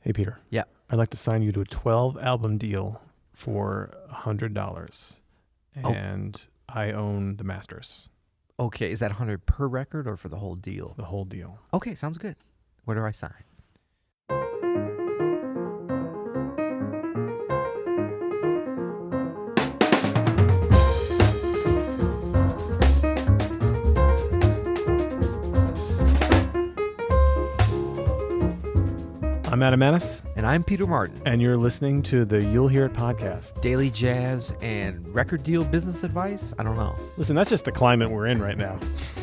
Hey, Peter. Yeah. I'd like to sign you to a 12-album deal for $100. And I own the masters. Okay, is that 100 per record or for the whole deal? The whole deal. Okay, sounds good. Where do I sign? I'm Adam Maness. And I'm Peter Martin. And you're listening to the You'll Hear It podcast. Daily jazz and record deal business advice? I don't know. Listen, that's just the climate we're in right now.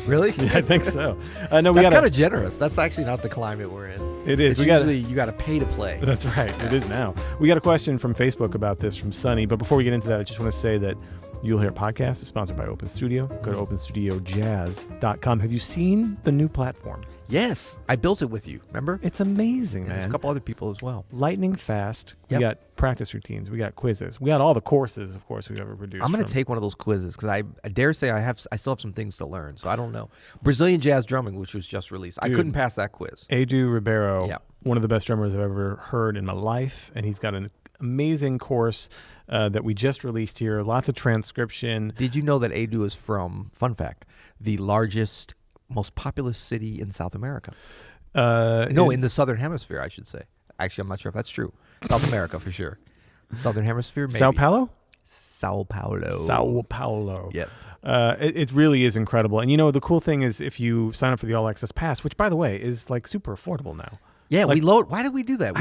Really? Yeah, I think so. No, that's kind of generous. That's actually not the climate we're in. It is. It's usually you got to pay to play. That's right. Yeah. It is now. We got a question from Facebook about this from Sunny. But before we get into that, I just want to say that You'll Hear It podcast is sponsored by Open Studio. Go to openstudiojazz.com. Have you seen the new platform? Yes, I built it with you, remember? It's amazing, man. There's a couple other people as well. Lightning fast. Yep. We got practice routines. We got quizzes. We got all the courses, of course, we've ever produced. I'm going to take one of those quizzes because I dare say I still have some things to learn, so I don't know. Brazilian jazz drumming, which was just released. Dude, I couldn't pass that quiz. Edu Ribeiro, Yep. One of the best drummers I've ever heard in my life, and he's got an amazing course that we just released here. Lots of transcription. Did you know that Edu is from, fun fact, the largest, most populous city in South America? In the Southern Hemisphere, I should say. Actually, I'm not sure if that's true. South America, for sure. Southern Hemisphere, maybe. Sao Paulo? Sao Paulo. Sao Paulo. Yep. It really is incredible. And, the cool thing is if you sign up for the All Access Pass, which, by the way, is, super affordable now. Yeah, we lowered. Why did we do that?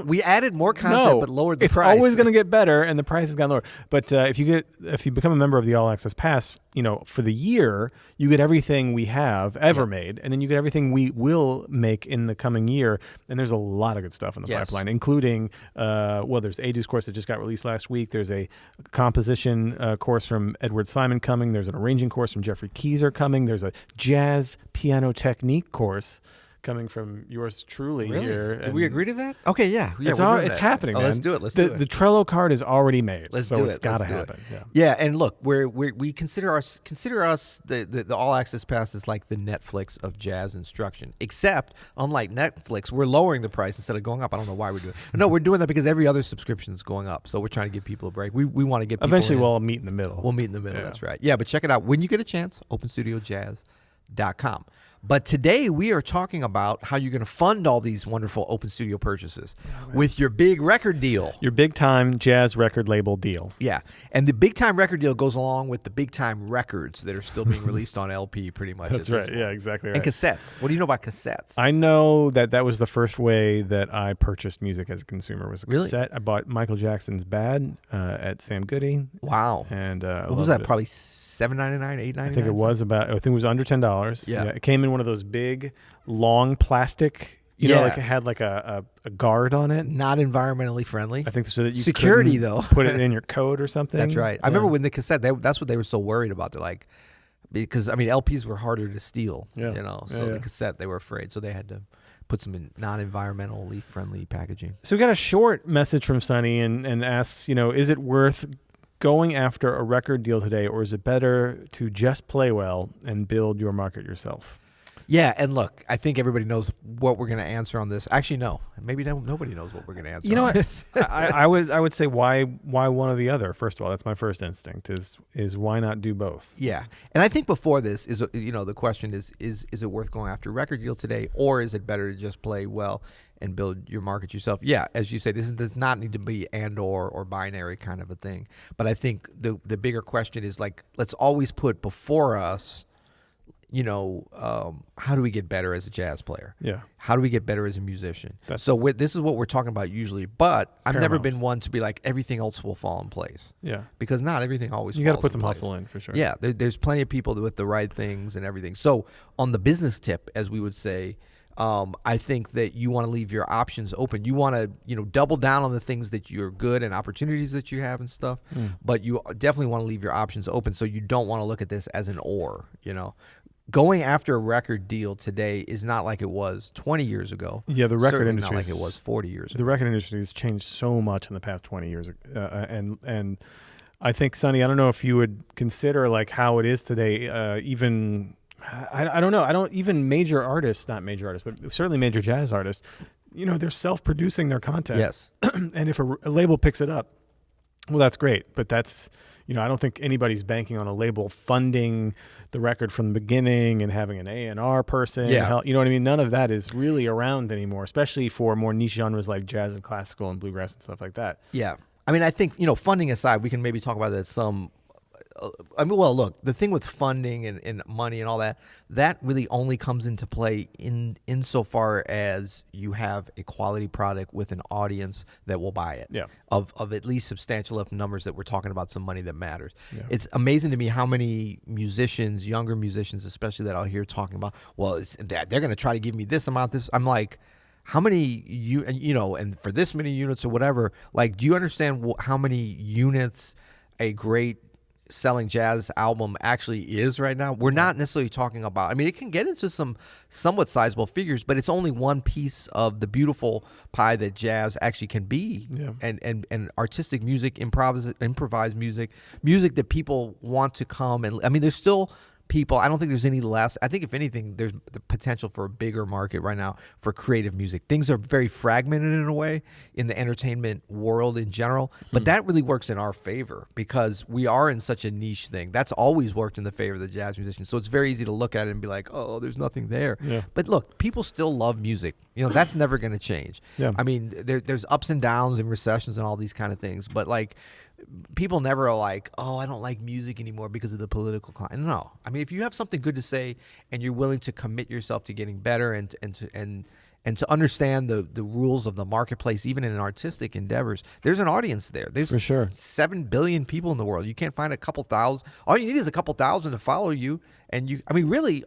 We added more content, but lowered the price. It's always going to get better, and the price has gotten lower. But if you become a member of the All Access Pass, for the year, you get everything we have ever made, and then you get everything we will make in the coming year. And there's a lot of good stuff in the pipeline, including there's Edu's course that just got released last week. There's a composition course from Edward Simon coming. There's an arranging course from Jeffrey Keyser coming. There's a jazz piano technique course coming from yours truly here. Did we agree to that? Okay, yeah. It's happening, man. Let's do it. The Trello card is already made. Let's do it. It's got to happen. Yeah, and look, we consider us the All Access Pass is like the Netflix of jazz instruction. Except, unlike Netflix, we're lowering the price instead of going up. I don't know why we're doing it. But no, we're doing that because every other subscription is going up. So we're trying to give people a break. We want to get people eventually we'll meet in the middle. We'll meet in the middle. That's right. Yeah, but check it out when you get a chance. openstudiojazz.com. But today we are talking about how you're going to fund all these wonderful Open Studio purchases with your big record deal. Your big time jazz record label deal. Yeah. And the big time record deal goes along with the big time records that are still being released on LP pretty much. That's right. Yeah, exactly right. And cassettes. What do you know about cassettes? I know that was the first way that I purchased music as a consumer was a cassette. I bought Michael Jackson's Bad at Sam Goody. Wow. And what was that? Probably $7.99, $8.99? I think it was under $10. Yeah. It came in one of those big, long plastic, it had like a guard on it. Not environmentally friendly. I think so that you security though. Put it in your coat or something. That's right. I remember when the cassette, that's what they were so worried about. They're like, because LPs were harder to steal, the cassette, they were afraid. So they had to put some non-environmentally friendly packaging. So we got a short message from Sunny and asks, is it worth going after a record deal today, or is it better to just play well and build your market yourself? Yeah, and look, I think everybody knows what we're going to answer on this. Actually, no, maybe nobody knows what we're going to answer. You know what? I would say why one or the other. First of all, that's my first instinct is why not do both? Yeah, and I think before this is the question is it worth going after a record deal today, or is it better to just play well and build your market yourself? Yeah, as you say, this does not need to be and or binary kind of a thing. But I think the bigger question is let's always put before us, how do we get better as a jazz player? Yeah. How do we get better as a musician? So this is what we're talking about usually. But I've never been one to be like everything else will fall in place. Yeah. Because not everything always. You got to put some hustle in for sure. Yeah. There's plenty of people with the right things and everything. So on the business tip, as we would say, I think that you want to leave your options open. You want to, double down on the things that you're good and opportunities that you have and stuff. But you definitely want to leave your options open. So you don't want to look at this as an or. Going after a record deal today is not like it was 20 years ago. Yeah, the record industry not like it was 40 years ago. The record industry has changed so much in the past 20 years, and I think, Sonny, I don't know if you would consider how it is today. Even I don't know. I don't even not major artists, but certainly major jazz artists. they're self-producing their content. Yes. And if a label picks it up, well, that's great. But that's, I don't think anybody's banking on a label funding the record from the beginning and having an A&R person. Yeah. You know what I mean? None of that is really around anymore, especially for more niche genres like jazz and classical and bluegrass and stuff like that. Yeah. I mean, I think, funding aside, we can maybe talk about that some. Look, the thing with funding and money and all that really only comes into play insofar as you have a quality product with an audience that will buy it. Yeah. Of at least substantial enough numbers that we're talking about some money that matters. Yeah. It's amazing to me how many musicians, younger musicians especially, that I'll hear talking about, well, they're going to try to give me this amount. I'm like, how many and for this many units or whatever, like, do you understand how many units a great selling jazz album actually is right now? We're not necessarily talking about, I mean, it can get into some somewhat sizable figures, but it's only one piece of the beautiful pie that jazz actually can be. Yeah. And artistic music, improvised music that people want to come and, I mean, there's still people, I don't think there's any less. I think if anything, there's the potential for a bigger market right now for creative music. Things are very fragmented in a way in the entertainment world in general, but that really works in our favor because we are in such a niche thing. That's always worked in the favor of the jazz musicians. So it's very easy to look at it and be like, oh, there's nothing there. Yeah. But look, people still love music. That's never going to change. Yeah. I mean, there's ups and downs and recessions and all these kind of things, but like, people never are like, oh, I don't like music anymore because of the political climate. No, I mean, if you have something good to say and you're willing to commit yourself to getting better and to understand the rules of the marketplace, even in artistic endeavors, there's an audience there. There's For sure. 7 billion people in the world. You can't find a couple thousand. All you need is a couple thousand to follow you. And really,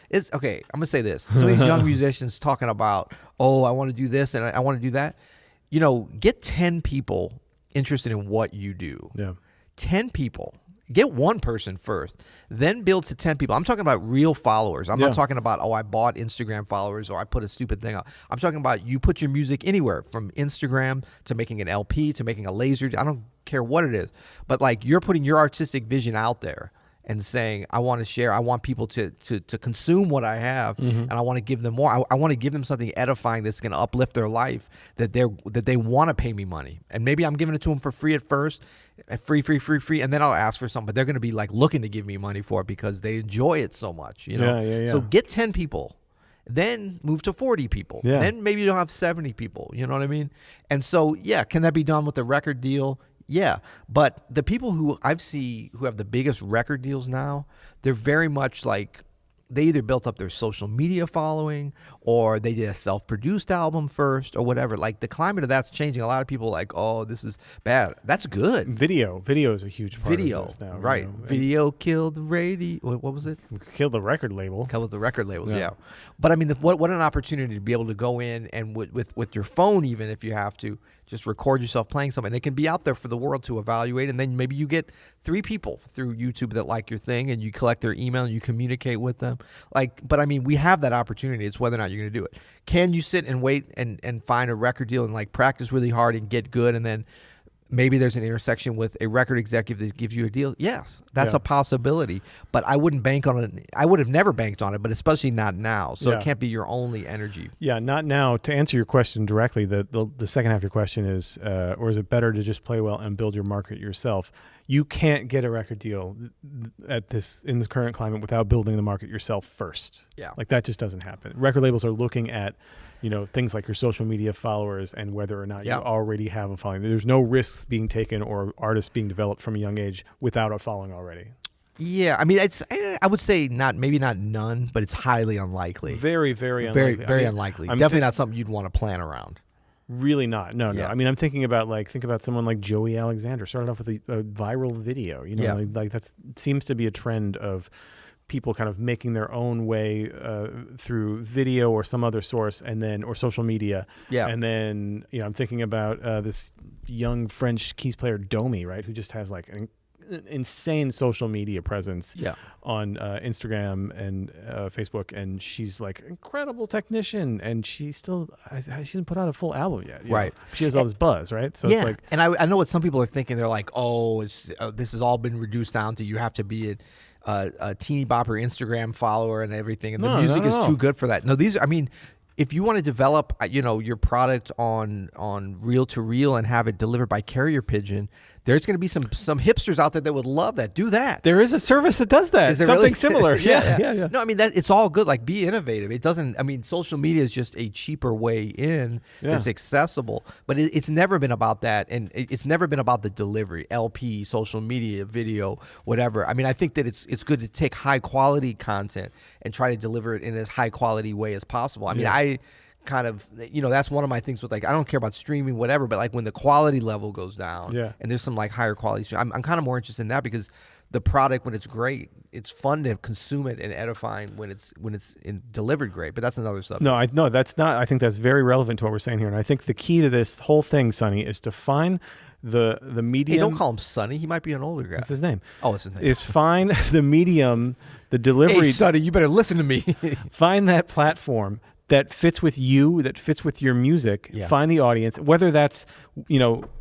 it's okay. I'm gonna say this. So these young musicians talking about, oh, I want to do this and I want to do that. Get 10 people interested in what you do. Yeah. 10 people. Get one person first, then build to 10 people. I'm talking about real followers. I'm not talking about, I bought Instagram followers or I put a stupid thing up. I'm talking about you put your music anywhere from Instagram to making an LP to making a laser. I don't care what it is. But like, you're putting your artistic vision out there and saying, I want to share, I want people to consume what I have, and I want to give them more. I want to give them something edifying that's going to uplift their life, that they want to pay me money. And maybe I'm giving it to them for free at first, free, and then I'll ask for something. But they're going to be like looking to give me money for it because they enjoy it so much. Yeah. So get 10 people. Then move to 40 people. Yeah. Then maybe you'll have 70 people. You know what I mean? And so, can that be done with a record deal? Yeah, but the people who who have the biggest record deals now, they're very much like, they either built up their social media following or they did a self-produced album first or whatever. Like, the climate of that's changing. A lot of people are like, oh, this is bad. That's good. Video is a huge part of this now. Right. Video killed the radio. What was it? Killed the record label. Killed the record labels, yeah. But I mean, what an opportunity to be able to go in and with your phone, even if you have to, just record yourself playing something. It can be out there for the world to evaluate, and then maybe you get 3 people through YouTube that like your thing, and you collect their email and you communicate with them. But I mean, we have that opportunity. It's whether or not you're going to do it. Can you sit and wait and find a record deal and like practice really hard and get good, and then maybe there's an intersection with a record executive that gives you a deal? Yes, that's a possibility. But I wouldn't bank on it. I would have never banked on it, but especially not now. So it can't be your only energy. Yeah, not now. To answer your question directly, the second half of your question is, or is it better to just play well and build your market yourself? You can't get a record deal in this current climate without building the market yourself first. Yeah. Like, that just doesn't happen. Record labels are looking at, things like your social media followers and whether or not you already have a following. There's no risks being taken or artists being developed from a young age without a following already. Yeah, I mean, I would say maybe not none, but it's highly unlikely. Very, very unlikely. Very unlikely. Definitely not something you'd want to plan around. Really not. No. I mean, I'm thinking about someone like Joey Alexander. Started off with a viral video. Like that seems to be a trend of people kind of making their own way through video or some other source, or social media. Yeah. And then I'm thinking about this young French keys player Domi, right, who just has like an insane social media presence on Instagram and Facebook, and she's like incredible technician, and she hasn't put out a full album yet. Right. She has all this buzz, right? So it's like, and I know what some people are thinking. They're like, oh, this has all been reduced down to you have to be a teeny bopper Instagram follower and everything, and the music is too good for that. No, if you want to develop, your product on reel to reel and have it delivered by carrier pigeon, there's going to be some hipsters out there that would love that. Do that. There is a service that does that. Is there Something really? similar. Yeah. No, I mean, it's all good. Like, be innovative. It doesn't, I mean, social media is just a cheaper way in. Yeah. It's accessible, but it's never been about that. And it's never been about the delivery, LP, social media, video, whatever. I mean, I think that it's good to take high quality content and try to deliver it in as high quality way as possible. I mean, I kind of, that's one of my things with, like, I don't care about streaming, whatever, but like when the quality level goes down and there's some like higher quality, I'm kind of more interested in that, because the product, when it's great, it's fun to consume it and edifying when it's delivered great. But that's another subject. No, that's not. I think that's very relevant to what we're saying here. And I think the key to this whole thing, Sonny, is to find the medium. Hey, don't call him Sonny. He might be an older guy. That's his name. Oh, it's his name. Is find the medium, the delivery. Hey, Sonny, you better listen to me. Find that platform that fits with you, that fits with your music. Find the audience, whether that's,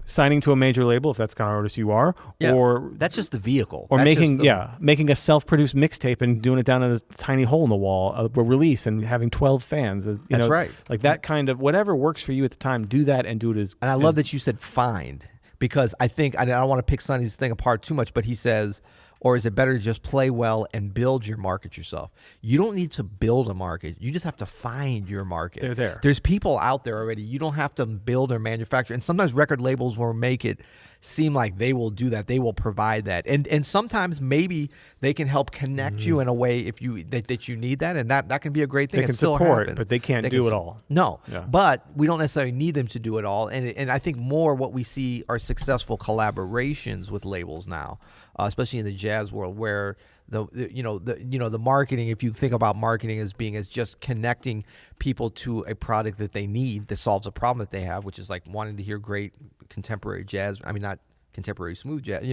signing to a major label, if that's the kind of artist you are, or that's just the vehicle. Or that's making a self-produced mixtape and doing it down in a tiny hole in the wall, a release, and having 12 fans. That's right. Like that kind of, whatever works for you at the time, do that and do it as. And I love that you said find, because I think, I don't want to pick Sonny's thing apart too much, but he says, or is it better to just play well and build your market yourself? You don't need to build a market. You just have to find your market. They're there. There's people out there already. You don't have to build or manufacture. And sometimes record labels will make it seem like they will do that. They will provide that. And sometimes maybe they can help connect you in a way if you that you need that. And that can be a great thing. They can support, but they can't do it all. No. Yeah. But we don't necessarily need them to do it all. And I think more what we see are successful collaborations with labels now. Especially in the jazz world, where the marketing, if you think about marketing as being as just connecting people to a product that they need that solves a problem that they have, which is like wanting to hear great contemporary jazz. I mean, not contemporary smooth jazz,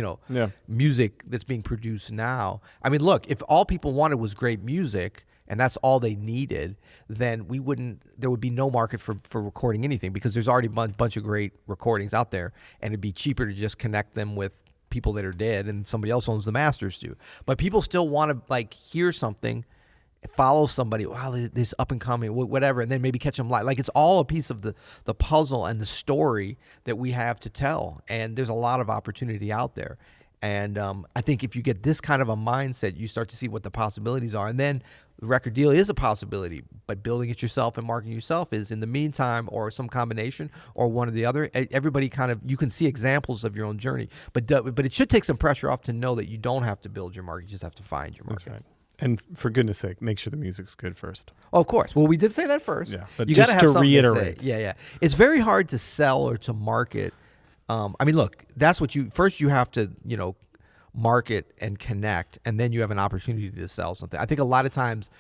music that's being produced now. I mean, look, if all people wanted was great music and that's all they needed, then there would be no market for recording anything, because there's already a bunch of great recordings out there, and it'd be cheaper to just connect them with people that are dead and somebody else owns the masters to. But people still want to like hear something, follow somebody, wow, this up and coming, whatever, and then maybe catch them live. Like, it's all a piece of the puzzle and the story that we have to tell. And there's a lot of opportunity out there. And I think if you get this kind of a mindset, you start to see what the possibilities are. And then the record deal is a possibility, but building it yourself and marketing yourself is, in the meantime, or some combination or one or the other. Everybody kind of, you can see examples of your own journey, but it should take some pressure off to know that you don't have to build your market. You just have to find your market. That's right. And for goodness sake, make sure the music's good first. Oh, of course. Well, we did say that first. Yeah, but you just gotta have to reiterate. To say. Yeah. It's very hard to sell or to market. I mean, look, that's what you have to, market and connect, and then you have an opportunity to sell something. I think a lot of times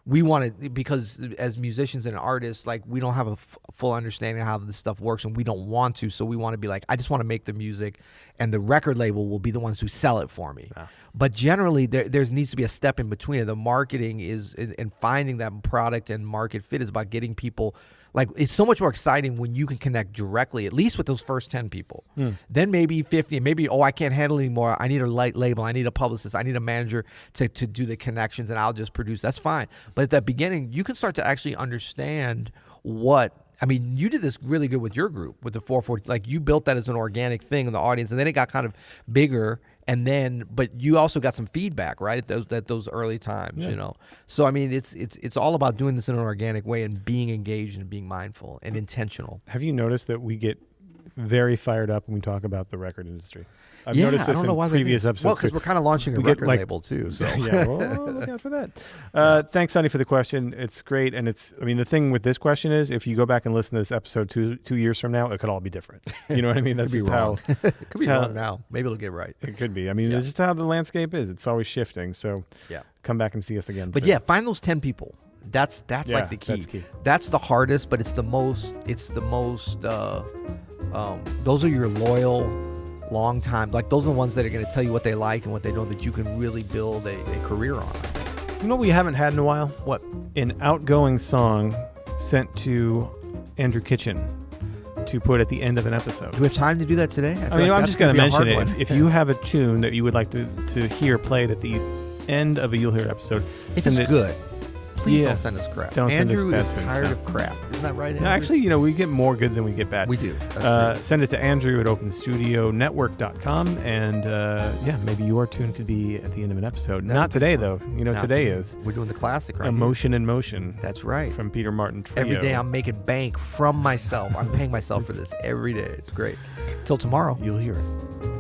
we want to, because as musicians and artists, like, we don't have a full understanding of how this stuff works, and we don't want to, so we want to be like, I just want to make the music, and the record label will be the ones who sell it for me. Yeah. But generally, there needs to be a step in between it. The marketing is, and finding that product and market fit is about getting people. Like, it's so much more exciting when you can connect directly, at least with those first 10 people. Then maybe 50, and maybe, I can't handle it anymore. I need a light label. I need a publicist. I need a manager to do the connections, and I'll just produce. That's fine. But at the beginning, you can start to actually understand you did this really good with your group, with the 440. Like, you built that as an organic thing in the audience, and then it got kind of bigger. And then, but you also got some feedback, right, at those early times, So, I mean, it's all about doing this in an organic way and being engaged and being mindful and intentional. Have you noticed that we get very fired up when we talk about the record industry? I've noticed this in previous episodes. Well, because we're kind of launching a record label too. So yeah, well, look out for that. Thanks, Sonny, for the question. It's great, and the thing with this question is, if you go back and listen to this episode 2 years from now, it could all be different. You know what I mean? That's just wrong. It could be wrong now. Maybe it'll get right. It could be. I mean, it's just how the landscape is. It's always shifting. So come back and see us again. But find those 10 people. That's like the key. That's key. That's the hardest, but it's the most. Those are your loyal, long time, like, those are the ones that are going to tell you what they like and what they don't, that you can really build a career on. You know what we haven't had in a while? What? An outgoing song sent to Andrew Kitchen to put at the end of an episode. Do we have time to do that today? I'm just going to mention it. If you have a tune that you would like to hear played at the end of a You'll Hear episode, if it's good, Please don't send us crap. Don't send us Andrew bad is things, tired no. of crap. Isn't that right, Andrew? No, actually, we get more good than we get bad. We do. That's true. Send it to Andrew at openstudionetwork.com, and maybe your tune could be at the end of an episode. Not today, though. Today is. We're doing the classic right Emotion in Motion. That's right. From Peter Martin Trio. Every day I'm making bank from myself. I'm paying myself for this every day. It's great. Till tomorrow. You'll hear it.